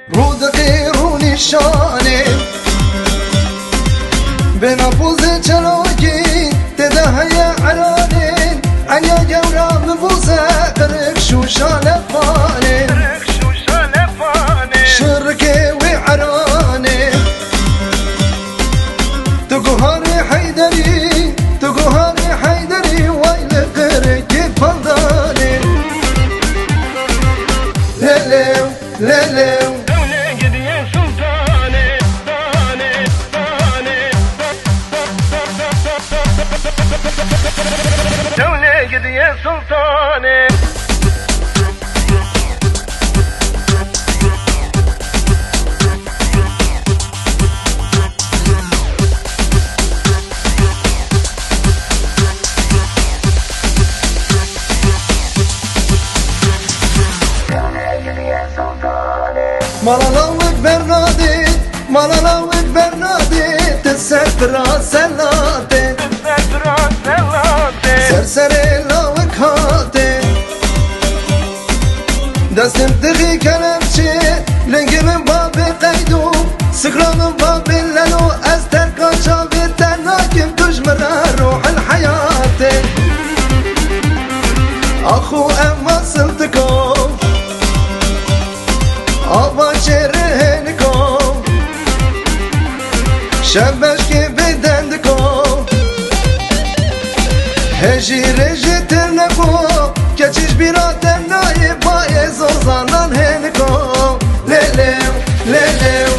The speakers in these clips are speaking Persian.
رودقی رو نشانه بنا بوز چراکی تدهی عرانه عنیا جورا ببوزه قرق شوشان فانه شركي وعراني تقهري حيدري تقهري حيدري ويل قرقي فضاني ليلو ليلو دولة قد يا سلطاني طاني طاني دولة قد يا سلطاني مالالوك برنادي مالالوك برنادي تسفر سلاتي سرسري لوك هاتي دستم دغي كلمشي لنجي من باب قيدو سكرا من باب اللالو استرقى شافي تناكم تجمر روح الحياة اخو اما صلتكم آبا شرهنكم شبشكي بدندكم هجي رجتر نبو كچيش بيرات النايب باي زوزانان هنكم ليلو ليلو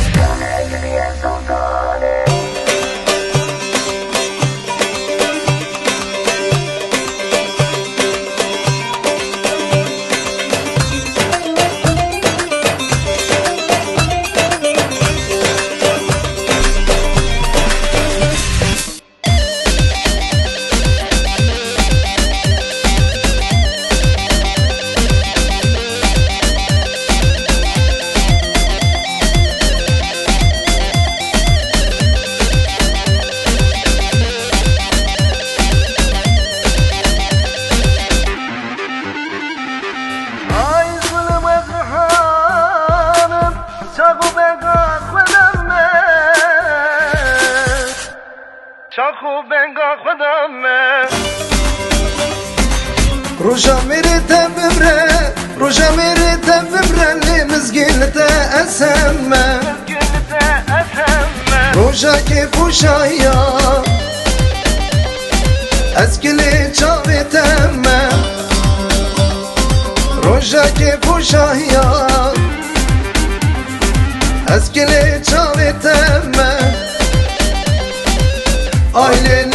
شاخو بنگا خودم روجا ميريتا ببرا روجا ميريتا ببرا اللي مزقلتا أسمى روجا كيف وشايا أسكلي شاوي تما روجا كيف وشايا أسكلي شاوي تما آيلين